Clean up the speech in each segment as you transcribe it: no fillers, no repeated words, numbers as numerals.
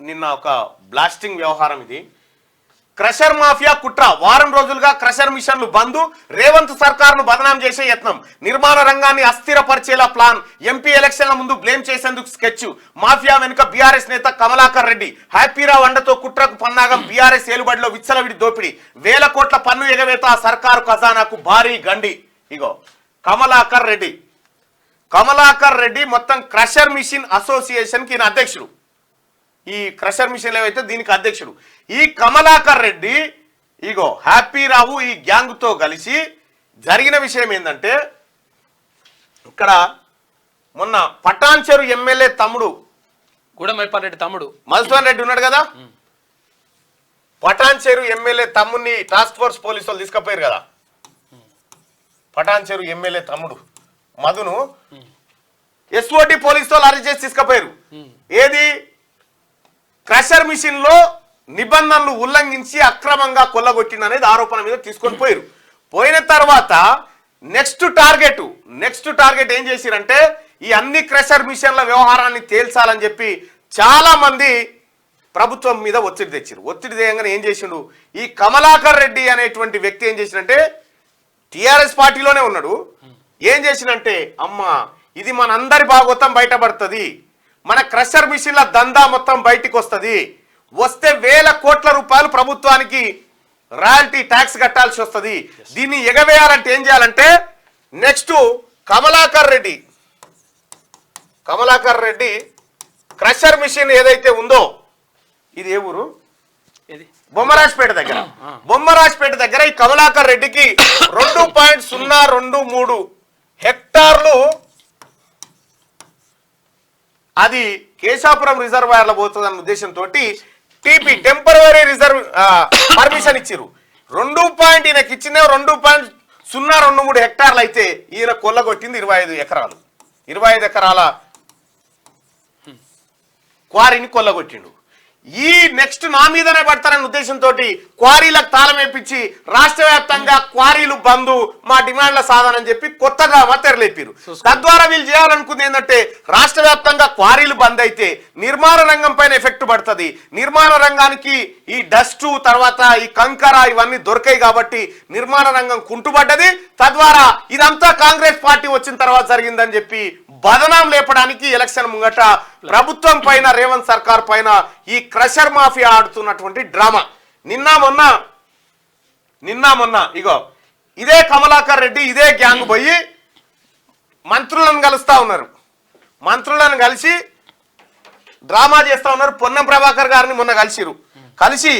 నిన్న ఒక బ్లాస్టింగ్ వ్యవహారం ఇది. క్రషర్ మాఫియా కుట్ర, వారం రోజులుగా క్రషర్ మిషన్లు బంద్, రేవంత్ సర్కార్ను బదనాం చేసే యత్నం, నిర్మాణ రంగాన్ని అస్థిరపరిచేలా ప్లాన్, ఎంపీ ఎలక్షన్ల ముందు బ్లేమ్ చేసేందుకు స్కెచ్, మాఫియా వెనుక బీఆర్ఎస్ నేత కమలాకర్ రెడ్డి, హ్యాపీరావు అండతో కుట్రకు పన్నాగం, బీఆర్ఎస్ ఏలుబడిలో విచ్చలవిడి దోపిడీ, 1000 కోట్ల పన్ను ఎగవేత సర్కారు ఖజానాకు భారీ గండి. ఇగో కమలాకర్ రెడ్డి మొత్తం క్రషర్ మిషన్ అసోసియేషన్ కి అధ్యక్షుడు. ఈ క్రషర్ మిషన్ ఏవైతే దీనికి అధ్యక్షుడు. ఈ కమలాకర్ రెడ్డి ఇగో హ్యాపీరావు ఈ గ్యాంగ్ తో కలిసి జరిగిన విషయం ఏంటంటే, ఇక్కడ మొన్న పటాన్చెరు ఎమ్మెల్యే తమ్ముడు గూడెంమైపాల్ రెడ్డి తమ్ముడు మధుసూదన్ రెడ్డి ఉన్నాడు కదా, పటాన్చెరు ఎమ్మెల్యే తమ్ముడిని టాస్క్ ఫోర్స్ పోలీసు వాళ్ళు తీసుకుపోయారు కదా. పటాన్చెరు ఎమ్మెల్యే తమ్ముడు మధును ఎస్ఓటి పోలీసు వాళ్ళు అరెస్ట్ చేసి తీసుకుపోయారు. ఏది క్రషర్ మిషన్ లో నిబంధనలు ఉల్లంఘించి అక్రమంగా కొల్లగొట్టిందనేది ఆరోపణ మీద తీసుకొని పోయారు. పోయిన తర్వాత నెక్స్ట్ టార్గెట్ ఏం చేసిరంటే, ఈ అన్ని క్రషర్ మిషన్ల వ్యవహారాన్ని తేల్చాలని చెప్పి చాలా మంది ప్రభుత్వం మీద ఒత్తిడి తెచ్చారు. ఒత్తిడి తెయంగానే ఏం చేసిండు, ఈ కమలాకర్ రెడ్డి అనేటువంటి వ్యక్తి ఏం చేసినంటే, టిఆర్ఎస్ పార్టీలోనే ఉన్నాడు, ఏం చేసినంటే, అమ్మా ఇది మనందరి భాగోతం బయటపడుతుంది, మన క్రషర్ మిషన్ల దందా మొత్తం బయటికి వస్తుంది, వస్తే 1000 కోట్ల రూపాయలు ప్రభుత్వానికి రాయల్టీ ట్యాక్స్ కట్టాల్సి వస్తుంది. దీన్ని ఎగవేయాలంటే ఏం చేయాలంటే, next Kamalakar Reddy crusher machine ఏదైతే ఉందో, ఇది ఏ ఊరు, బొమ్మరాజ్పేట దగ్గర ఈ కమలాకర్ రెడ్డికి 2.023 హెక్టార్లు అది కేశాపురం రిజర్వాయర్లో పోతుందన్న ఉద్దేశంతో టెంపరరీ రిజర్వ్ పర్మిషన్ ఇచ్చిరు. ఈయనకి ఇచ్చిన 2.023 హెక్టార్లు అయితే ఈయన కొల్లగొట్టింది 25 ఎకరాలు. 25 ఎకరాల క్వారీని కొల్లగొట్టిండు. ఈ నెక్స్ట్ నా మీదనే పడతారన్న ఉద్దేశంతో క్వారీలకు తాళం వేపించి రాష్ట్ర వ్యాప్తంగా క్వారీలు బంధు, మా డిమాండ్ల సాధన అని చెప్పి కొత్తగా తెరలేపారు. తద్వారా వీళ్ళు చేయాలనుకుంది ఏంటంటే, రాష్ట్ర వ్యాప్తంగా క్వారీలు బంద్ అయితే నిర్మాణ రంగం పైన ఎఫెక్ట్ పడుతుంది. నిర్మాణ రంగానికి ఈ డస్ట్ తర్వాత ఈ కంకర ఇవన్నీ దొరికాయి కాబట్టి నిర్మాణ రంగం కుంటుపడ్డది. తద్వారా ఇదంతా కాంగ్రెస్ పార్టీ వచ్చిన తర్వాత జరిగిందని చెప్పి బదనాం లేపడానికి ఎలక్షన్ ముంగట ప్రభుత్వం పైన, రేవంత్ సర్కార్ పైన ఈ క్రషర్ మాఫియా ఆడుతున్నటువంటి డ్రామా. నిన్న మొన్న ఇగో ఇదే కమలాకర్ రెడ్డి ఇదే గ్యాంగ్ పోయి మంత్రులను కలుస్తా ఉన్నారు. మంత్రులను కలిసి డ్రామా చేస్తా ఉన్నారు. పొన్నం ప్రభాకర్ గారిని మొన్న కలిసి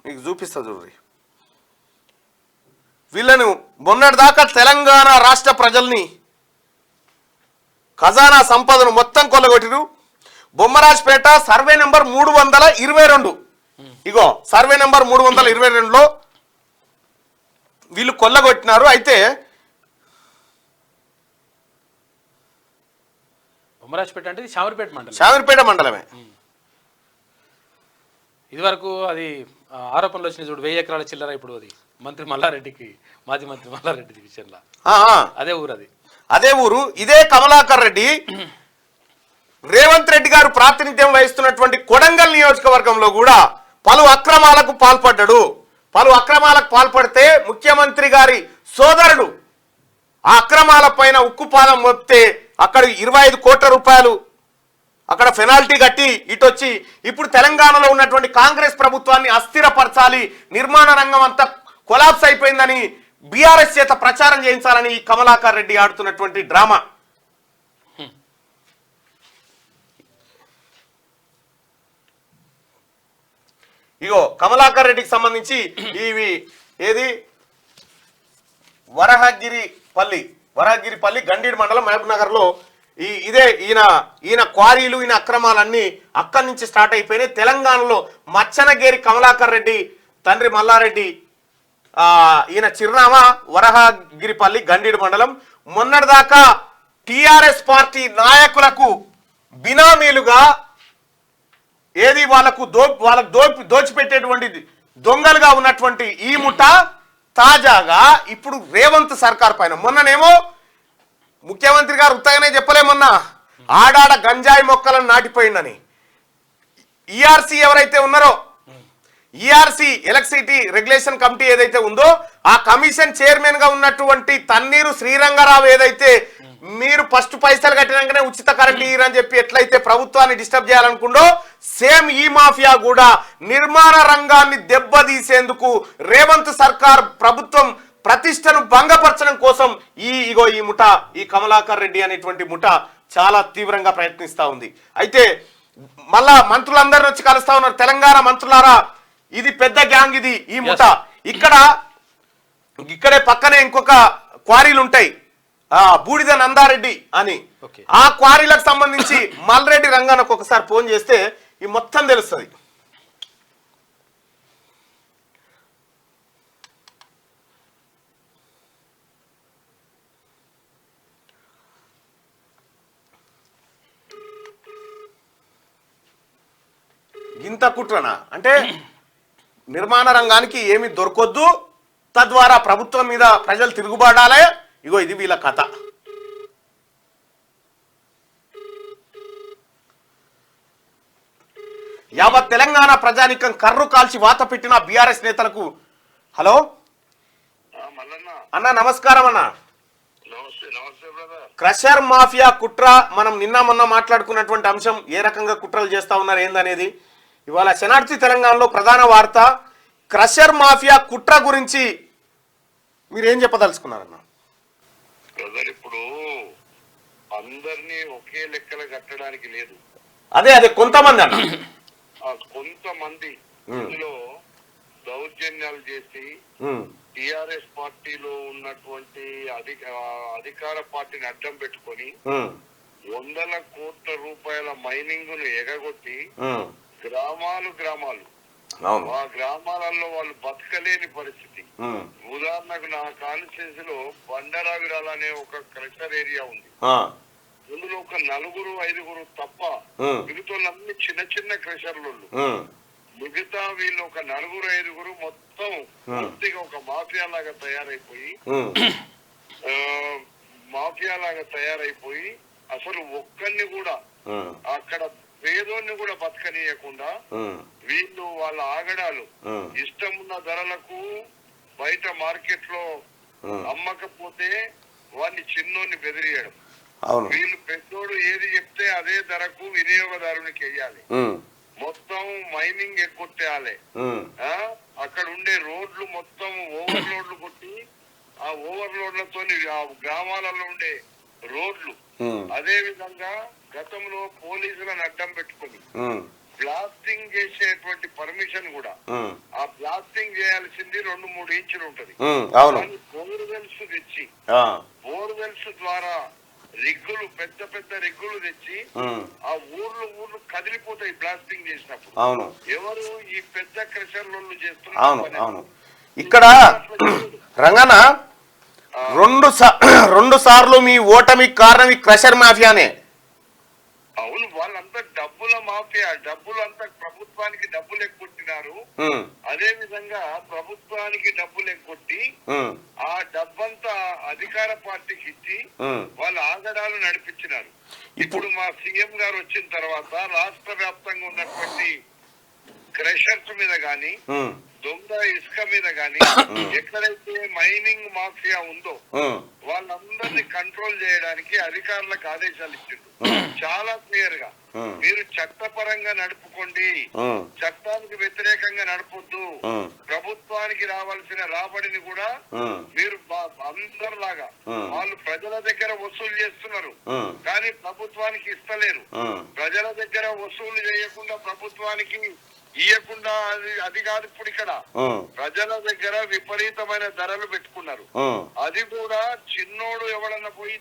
మీకు చూపిస్తా చూడండి. వీళ్ళను మొన్నటిదాకా తెలంగాణ రాష్ట్ర ప్రజల్ని ఖజానా సంపదను మొత్తం కొల్లగొట్టిరు. బొమ్మరాజ్పేట సర్వే నెంబర్ 322, ఇగో సర్వే నెంబర్ 322లో వీళ్ళు కొల్లగొట్టినారు. అయితే బొమ్మరాజ్పేట అంటే శామీర్పేట మండలమే. ఇది వరకు అది ఆరోపణలు వచ్చినాయి చూడు, 1000 ఎకరాల చిల్లర. ఇప్పుడు అది మాజీ మంత్రి మల్లారెడ్డి విషయంలో అదే ఊరు ఇదే కమలాకర్ రెడ్డి రేవంత్ రెడ్డి గారు ప్రాతినిధ్యం వహిస్తున్నటువంటి కొడంగల్ నియోజకవర్గంలో కూడా పలు అక్రమాలకు పాల్పడితే ముఖ్యమంత్రి గారి సోదరుడు ఆ అక్రమాల పైన ఉక్కుపాదం మోపితే అక్కడ 25 కోట్ల రూపాయలు అక్కడ పెనాల్టీ కట్టి ఇటొచ్చి ఇప్పుడు తెలంగాణలో ఉన్నటువంటి కాంగ్రెస్ ప్రభుత్వాన్ని అస్థిరపరచాలి, నిర్మాణ రంగం అంతా కొలాప్స్ అయిపోయిందని బీఆర్ఎస్ చేత ప్రచారం చేయించాలని ఈ కమలాకర్ రెడ్డి ఆడుతున్నటువంటి డ్రామా. ఇగో కమలాకర్ రెడ్డికి సంబంధించి ఇవి ఏది వరహగిరిపల్లి గండీడ్ మండలం మహబూబ్ నగర్ లో ఇదే ఈయన క్వారీలు ఈయన అక్రమాలన్నీ అక్కడి నుంచి స్టార్ట్ అయిపోయినాయి. తెలంగాణలో మచ్చనగేరి కమలాకర్ రెడ్డి తండ్రి మల్లారెడ్డి ఈయన చిరునామా వరహగిరిపల్లి గండీడ్ మండలం. మొన్నటిదాకా టిఆర్ఎస్ పార్టీ నాయకులకు బినామీలుగా ఏది వాళ్ళకు దోచిపెట్టేటువంటి దొంగలుగా ఉన్నటువంటి ఈ ముఠ తాజాగా ఇప్పుడు రేవంత్ సర్కార్ పైన మొన్ననేమో ముఖ్యమంత్రి గారు ఉత్తగానే చెప్పలేమన్నా ఆడాడ గంజాయి మొక్కలను నాటిపోయిందని. ఈఆర్సీ ఎవరైతే ఉన్నారో, ఈఆర్సీ ఎలక్ట్రిసిటీ రెగ్యులేషన్ కమిటీ ఏదైతే ఉందో ఆ కమిషన్ చైర్మన్ గా ఉన్నటువంటి తన్నీరు శ్రీరంగరావు ఏదైతే మీరు ఫస్ట్ పైసలు కట్టినాకనే ఉచిత కరెంట్ ఇయ్యరని చెప్పి ఎట్లయితే ప్రభుత్వాన్ని డిస్టర్బ్ చేయాలనుకుందో, సేమ్ ఈ మాఫియా కూడా నిర్మాణ రంగాన్ని దెబ్బతీసేందుకు రేవంత్ సర్కార్ ప్రభుత్వం ప్రతిష్టను భంగపరచడం కోసం ఈ ముఠ, ఈ కమలాకర్ రెడ్డి అనేటువంటి ముఠ చాలా తీవ్రంగా ప్రయత్నిస్తా ఉంది. అయితే మళ్ళా మంత్రులందరిని వచ్చి కలుస్తా ఉన్నారు. తెలంగాణ మంత్రులారా, ఇది పెద్ద గ్యాంగ్, ఇది ఈ ముఠ. ఇక్కడే పక్కనే ఇంకొక క్వారీలు ఉంటాయి, బూడిద నందారెడ్డి అని. ఆ క్వారీలకు సంబంధించి మల్రెడ్డి రంగానికి ఒకసారి ఫోన్ చేస్తే ఈ మొత్తం తెలుస్తుంది. ఇంత కుట్రనా అంటే నిర్మాణ రంగానికి ఏమి దొరకొద్దు, తద్వారా ప్రభుత్వం మీద ప్రజలు తిరుగుబాడాలే. ఇగో ఇది వీళ్ళ కథ. యావత్ తెలంగాణ ప్రజానికం కర్రు కాల్చి వాత పెట్టిన బీఆర్ఎస్ నేతలకు హలో అన్న, నమస్కారం అన్న. క్రషర్ మాఫియా కుట్ర, మనం నిన్న మొన్న మాట్లాడుకున్నటువంటి అంశం, ఏ రకంగా కుట్రలు చేస్తా ఉన్నారు ఏందనేది. ఇవాళ శనార్థి తెలంగాణలో ప్రధాన వార్త క్రషర్ మాఫియా కుట్ర గురించి మీరేం చెప్పదలుచుకున్నారన్న? ఇప్పుడు అందరినీ ఒకే లెక్కలు కట్టడానికి లేదు. అదే కొంతమంది అన్న, కొంతమంది ఇందులో దౌర్జన్యాలు చేసి టిఆర్ఎస్ పార్టీలో ఉన్నటువంటి అధికార పార్టీని అడ్డం పెట్టుకొని వందల కోట్ల రూపాయల మైనింగ్ ను ఎగగొట్టి గ్రామాలు ఆ గ్రామాలలో వాళ్ళు బతకలేని పరిస్థితి. ఉదాహరణకు నా కాన్స్టిట్యూన్సీ లో బండరావిరాల అనే ఒక క్రషర్ ఏరియా ఉంది. ఇందులో ఒక 4-5 తప్ప మిగతాన్ని చిన్న చిన్న క్రషర్లు. మిగతా వీళ్ళు ఒక 4-5 మొత్తం పూర్తిగా ఒక మాఫియా లాగా తయారైపోయి అసలు ఒక్కరిని కూడా అక్కడ పేదోన్ని కూడా బతకనీయకుండా వీళ్ళు వాళ్ళ ఆగడాలు ఇష్టమున్న ధరలకు బయట మార్కెట్ లో అమ్మకపోతే వాడిని చిన్నోన్ని బెదిరియడం. వీళ్ళు పెద్దోడు ఏది చెప్తే అదే ధరకు వినియోగదారునికి వెయ్యాలి. మొత్తం మైనింగ్ ఎక్కొట్టేయాలి. అక్కడ ఉండే రోడ్లు మొత్తం ఓవర్లోడ్లు కొట్టి ఆ ఓవర్లోడ్లతో ఆ గ్రామాలలో ఉండే రోడ్లు, అదే విధంగా గతంలో పోలీసులను అడ్డం పెట్టుకుని బ్లాస్టింగ్ చేసేటువంటి పర్మిషన్ కూడా, ఆ బ్లాస్టింగ్ చేయాల్సింది 2-3 ఇంచులు ఉంటది. బోర్వెల్స్ తెచ్చి బోర్వెల్స్ ద్వారా రిగ్గులు, పెద్ద పెద్ద రిగ్గులు తెచ్చి ఆ ఊర్లు కదిలిపోతాయి బ్లాస్టింగ్ చేసినప్పుడు. ఎవరు ఈ పెద్ద క్రషర్లు చేస్తున్నారు. ఇక్కడ రంగన 2 సార్లు మీ ఓటమికి కారణం ఈ క్రషర్ మాఫియానే. అవును, వాళ్ళంతా డబ్బుల మాఫియా. డబ్బులు అంతా ప్రభుత్వానికి డబ్బులు ఎగ్గొట్టినారు. అదే విధంగా ప్రభుత్వానికి డబ్బులు ఎగ్గొట్టి ఆ డబ్బంతా అధికార పార్టీకి ఇచ్చి వాళ్ళ ఆగడాలు నడిపించినారు. ఇప్పుడు మా సీఎం గారు వచ్చిన తర్వాత రాష్ట్ర వ్యాప్తంగా ఉన్నటువంటి క్రషర్స్ మీద గాని, దొంగ ఇసుక మీద గాని, ఎక్కడైతే మైనింగ్ మాఫియా ఉందో వాళ్ళందరినీ కంట్రోల్ చేయడానికి అధికారులకు ఆదేశాలు ఇచ్చిండు. చాలా క్లియర్ గా మీరు చట్టపరంగా నడుపుకోండి, చట్టానికి వ్యతిరేకంగా నడపొద్దు, ప్రభుత్వానికి రావాల్సిన రాబడిని కూడా మీరు అందరిలాగా వాళ్ళు ప్రజల దగ్గర వసూలు చేస్తున్నారు కానీ ప్రభుత్వానికి ఇస్తలేరు. ప్రజల దగ్గర వసూలు చేయకుండా ప్రభుత్వానికి ఇయ్యకుండా అది కాదు. ఇప్పుడు ఇక్కడ ప్రజల దగ్గర విపరీతమైన ధరలు పెట్టుకున్నారు. అది కూడా చిన్నోడు ఎవడన్నా పోయి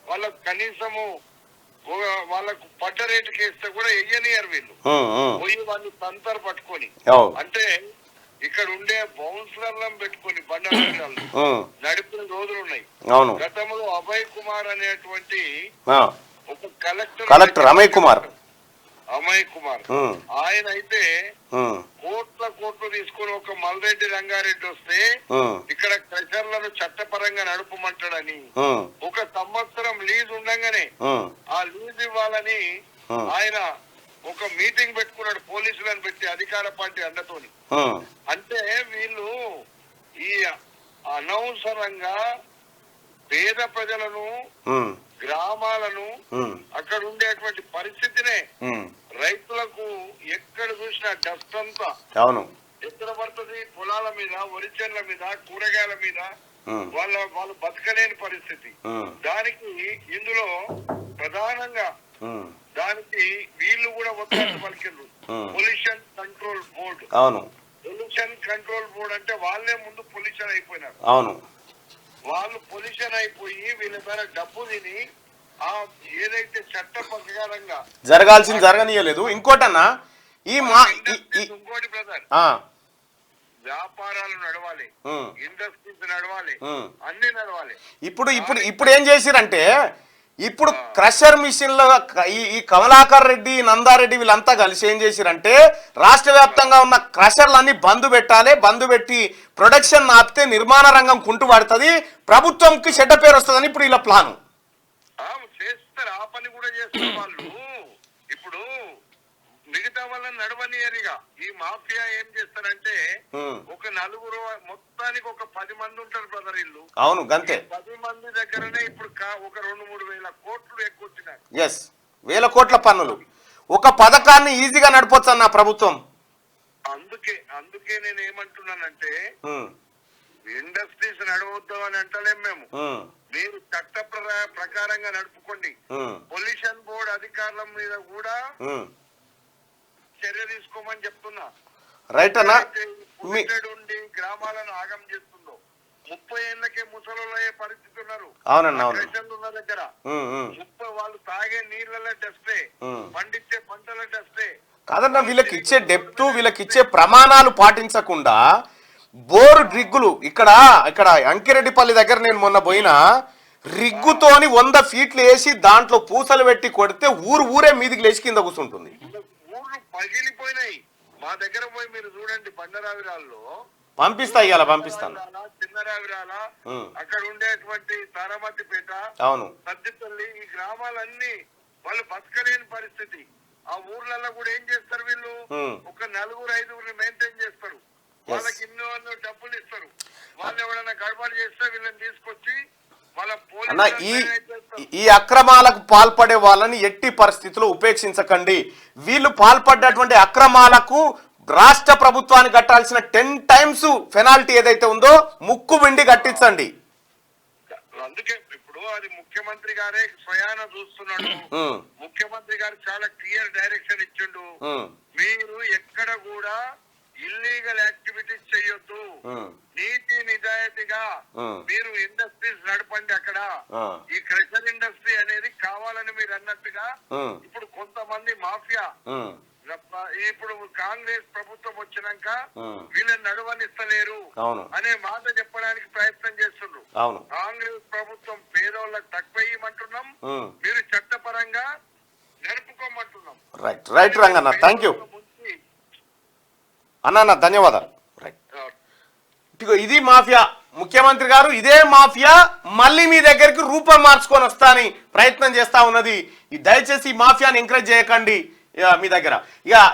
వాళ్ళకు కనీసము వాళ్ళకు పడ్డ రేటుకి ఇస్తే కూడా వెయ్యనియరు వీళ్ళు. పోయి వాళ్ళు సంతర్ పట్టుకొని, అంటే ఇక్కడ ఉండే బౌన్సర్లను పెట్టుకొని బండారాలు నడిపిన రోజులు ఉన్నాయి. గతంలో అభయ్ కుమార్ అనేటువంటి ఒక కలెక్టర్ అభయ్ కుమార్ అమయ్ కుమార్ ఆయన అయితే కోట్లు తీసుకుని ఒక మల్రెడ్డి రంగారెడ్డి వస్తే ఇక్కడ క్రషర్లను చట్టపరంగా నడుపమంటాడని 1 సంవత్సరం లీజ్ ఉండగానే ఆ లీజ్ ఇవ్వాలని ఆయన ఒక మీటింగ్ పెట్టుకున్నాడు పోలీసులను పెట్టి అధికార పార్టీ అండతోని. అంటే వీళ్ళు ఈ అనవసరంగా పేద ప్రజలను గ్రామాలను అక్కడ ఉండేటువంటి పరిస్థితినే రైతులకు ఎక్కడ చూసినా డస్ట్ అంతా ఎక్కడ పడుతుంది, పొలాల మీద, వరిచేళ్ల మీద, కూరగాయల మీద వాళ్ళు బతకలేని పరిస్థితి. దానికి ఇందులో ప్రధానంగా దానికి వీళ్ళు కూడా ఒత్తిడి పలికిండ్రు. Pollution control board. Pollution control board అంటే వాళ్ళే ముందు పొల్యూషన్ అయిపోయినారు. వాళ్ళు పొల్యూషన్ అయిపోయి వీళ్ళ మీద డబ్బు తిని ఏదైతే చట్ట ప్రకారంగా జరగాల్సింది జరగనీయలేదు. ఇంకోటన్నా ఇంకోటి బ్రదర్, వ్యాపారాలు నడవాలి, ఇండస్ట్రీస్ నడవాలి, అన్ని నడవాలి. ఇప్పుడు ఏం చేసిరంటే ఇప్పుడు క్రషర్ మిషన్ లో ఈ కమలాకర్ రెడ్డి, నందారెడ్డి వీళ్ళంతా కలిసి ఏం చేసిరంటే రాష్ట్ర వ్యాప్తంగా ఉన్న క్రషర్లన్నీ బంద్ పెట్టాలి, బంద్ పెట్టి ప్రొడక్షన్ ఆపితే నిర్మాణ రంగం కుంటుపడుతుంది, ప్రభుత్వంకి చెడ్డ పేరు వస్తుందని ఇప్పుడు ఇలా ప్లాను చేస్తారు. ఆ పని కూడా చేస్తారు వాళ్ళు. ఇప్పుడు మిగతా వాళ్ళని నడవనియరిగా ఈ మాఫియా ఏం చేస్తారంటే ఒక నలుగురు మొత్తానికి ఒక 10 మంది ఉంటారు బ్రదర్ ఇల్లు. అవును గంతే. 10 మంది దగ్గరనే ఇప్పుడు ఒక 2-3 వేల కోట్లు ఎక్కువ వచ్చినాయి. ఎస్, 1000 కోట్ల పన్నులు. ఒక పథకాన్ని ఈజీగా నడపొచ్చు అన్న ప్రభుత్వం. అందుకే నేను ఏమంటున్నానంటే ఇండస్ట్రీస్ నడవద్దు అని అంటలేం మేము. మీరు చట్ట ప్రకారంగా నడుపుకోండి. పొల్యూషన్ బోర్డు అధికారుల మీద కూడా చర్య తీసుకోమని చెప్తున్నా. రైట్ అన్న. ఉండి గ్రామాలను ఆగం చేస్తుందో 30 ఏళ్లకే ముసలు అయ్యే పరిస్థితి ఉన్నారు. ఉన్న దగ్గర 30 వాళ్ళు తాగే నీళ్ళ డస్టే, పండించే పంటల డస్టే కాదన్నా. వీళ్ళకి ఇచ్చే డెప్త్, వీళ్ళకి ఇచ్చే ప్రమాణాలు పాటించకుండా బోరు రిగ్గులు ఇక్కడ అంకిరెడ్డిపల్లి దగ్గర నేను మొన్న పోయినా రిగ్గుతోని 100 ఫీట్లు వేసి దాంట్లో పూసలు పెట్టి కొడితే ఊరే మీదికి లేచి కింద కూర్చుంటుంది. ఊర్లు పగిలిపోయినాయి. మా దగ్గర పోయి మీరు చూడండి, బండరావిరాల్లో పంపిస్తాను చిన్నరావిరాల, అక్కడ ఉండేటువంటి తారామతిపేట, సద్దిపల్లి, ఈ గ్రామాలన్నీ వాళ్ళు బతకలేని పరిస్థితి. ఆ ఊర్లలో కూడా ఏం చేస్తారు వీళ్ళు, ఒక 4-5 మెయింటైన్ చేస్తారు. వాళ్ళకి ఎన్నో డబ్బులు ఇస్తారు. వాళ్ళు ఎవరైనా గడబడి చేస్తే వీళ్ళని తీసుకొచ్చి అన్న ఈ అక్రమాలకు పాల్పడే వాళ్ళని ఎట్టి పరిస్థితుల్లో ఉపేక్షించకండి. వీళ్ళు పాల్పడ్డటువంటి అక్రమాలకు రాష్ట్ర ప్రభుత్వానికి కట్టాల్సిన 10 times పెనాల్టీ ఏదైతే ఉందో ముక్కు విండి కట్టించండి. అందుకే ఇప్పుడు అది ముఖ్యమంత్రి గారే స్వయాన చూస్తున్నాడు. ముఖ్యమంత్రి గారు చాలా క్లియర్ డైరెక్షన్ ఇచ్చిండు. మీరు ఎక్కడ కూడా ఇల్లీగల్ యాక్టివిటీస్ చేయొద్దు, నీతి నిజాయితీగా మీరు ఇండస్ట్రీస్ నడపండి. అక్కడ ఈ క్రషర్ ఇండస్ట్రీ అనేది కావాలని మీరు అన్నట్టుగా ఇప్పుడు కొంతమంది మాఫియా, ఇప్పుడు కాంగ్రెస్ ప్రభుత్వం వచ్చినాక వీళ్ళని నడవనిస్తలేరు అనే మాట చెప్పడానికి ప్రయత్నం చేస్తున్నారు. కాంగ్రెస్ ప్రభుత్వం పేదోళ్ళకి తక్కువ ఇవ్వమంటున్నాం, మీరు చట్టపరంగా నడుపుకోమంటున్నాం. రైట్ రంగన్న, థ్యాంక్ యూ అన్న, ధన్యవాదాలు. రైట్, ఇది మాఫియా. ముఖ్యమంత్రి గారు ఇదే మాఫియా మళ్ళీ మీ దగ్గరికి రూపం మార్చుకొని వస్తా అని ప్రయత్నం చేస్తా ఉన్నది. దయచేసి ఈ మాఫియాని ఎంకరేజ్ చేయకండి. మీ దగ్గర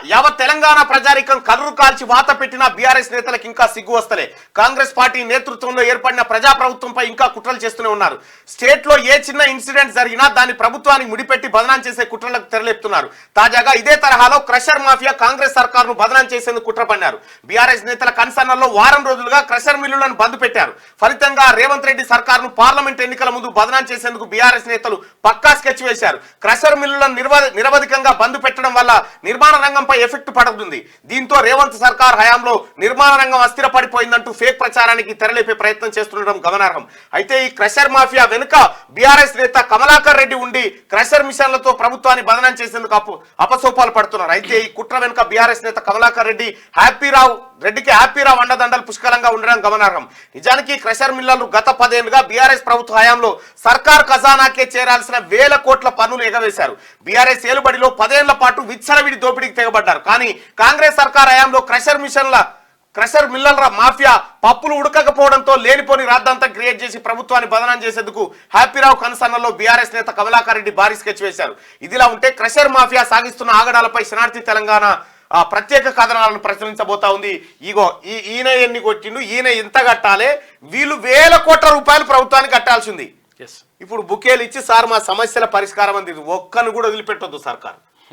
యావత్ తెలంగాణ ప్రజారికం కర్రు కాల్చి వాత పెట్టిన బీఆర్ఎస్ నేతలకు ఇంకా సిగ్గు వస్తలే. కాంగ్రెస్ పార్టీ నేతృత్వంలో ఏర్పడిన ప్రజాప్రభుత్వంపై ఇంకా కుట్రలు చేస్తూనే ఉన్నారు. స్టేట్ లో ఏ చిన్న ఇన్సిడెంట్ జరిగినా దాన్ని ప్రభుత్వానికి ముడిపెట్టి బదనాం చేసే కుట్రలకు తెరలేపుతున్నారు. తాజాగా ఇదే తరహాలో క్రషర్ మాఫియా కాంగ్రెస్ సర్కారును బదనాం చేసేందుకు కుట్ర పన్నారు. బీఆర్ఎస్ నేతల కన్సర్నల్లో వారం రోజులుగా క్రషర్ మిల్లులను బంద్ పెట్టారు. ఫలితంగా రేవంత్ రెడ్డి సర్కారును పార్లమెంట్ ఎన్నికల ముందు బదనాం చేసేందుకు బీఆర్ఎస్ నేతలు పక్కా స్కెచ్ వేశారు. క్రషర్ మిల్లులను నిరవధికంగా బంద్ పెట్టడం వల్ల నిర్మాణ రంగంపై ఎఫెక్ట్ పడుతుంది. దీంతో రేవంత్ సర్కార్ హయాంలో నిర్మాణ రంగం అస్థిరపడిపోయిందంటూ ఫేక్ ప్రచారానికి తెరలేపే ప్రయత్నం చేస్తుండడం గమనార్హం. అయితే ఈ క్రషర్ మాఫియా వెనుక బీఆర్ఎస్ నేత కమలాకర్ రెడ్డి ఉండి క్రషర్ మిషన్లతో ప్రభుత్వాన్ని బదనం చేసేందుకు అపసోపాలు పడుతున్నారు. అయితే ఈ కుట్ర వెనుక బీఆర్ఎస్ నేత కమలాకర్ రెడ్డికి హ్యాపీరావు అండదండలు పుష్కలంగా ఉండడం గమనార్హం. నిజానికి క్రషర్ మిల్లర్లు గత 10 ఏళ్లుగా బీఆర్ఎస్ ప్రభుత్వ హయాంలో సర్కార్ ఖజానాకే చేరాల్సిన 1000 కోట్ల పన్నులు ఎగవేశారు. బీఆర్ఎస్ ఏలుబడిలో 10 ఏళ్ల పాటు పాటు విచ్చలవిడి దోపిడీకి తెగబడ్డారు. కానీ కాంగ్రెస్ సర్కార్ హయాంలో క్రషర్ మిల్లర్ల మాఫియా పప్పులు ఉడకకపోవడంతో లేనిపోని రాద్ధాంతం క్రియేట్ చేసి ప్రభుత్వాన్ని బదనాం చేసేందుకు హ్యాపీరావు కన్సర్న్లో బీఆర్ఎస్ నేత కమలాకర్ రెడ్డి భారీ స్కెచ్ వేశారు. ఇదిలా ఉంటే క్రషర్ మాఫియా సాగిస్తున్న ఆగడాలపై శనార్థి తెలంగాణ ప్రత్యేక కథనాలను ప్రచురించబోతా ఉంది. ఈయన ఎన్ని కొట్టిండు, ఈయన ఎంత కట్టాలి, వీళ్ళు వేల కోట్ల రూపాయలు ప్రభుత్వానికి కట్టాల్సింది. ఇప్పుడు బుకేలు ఇచ్చి సార్ మా సమస్యల పరిష్కారం అంది, ఒక్కను కూడా వదిలిపెట్టొద్దు సర్కార్.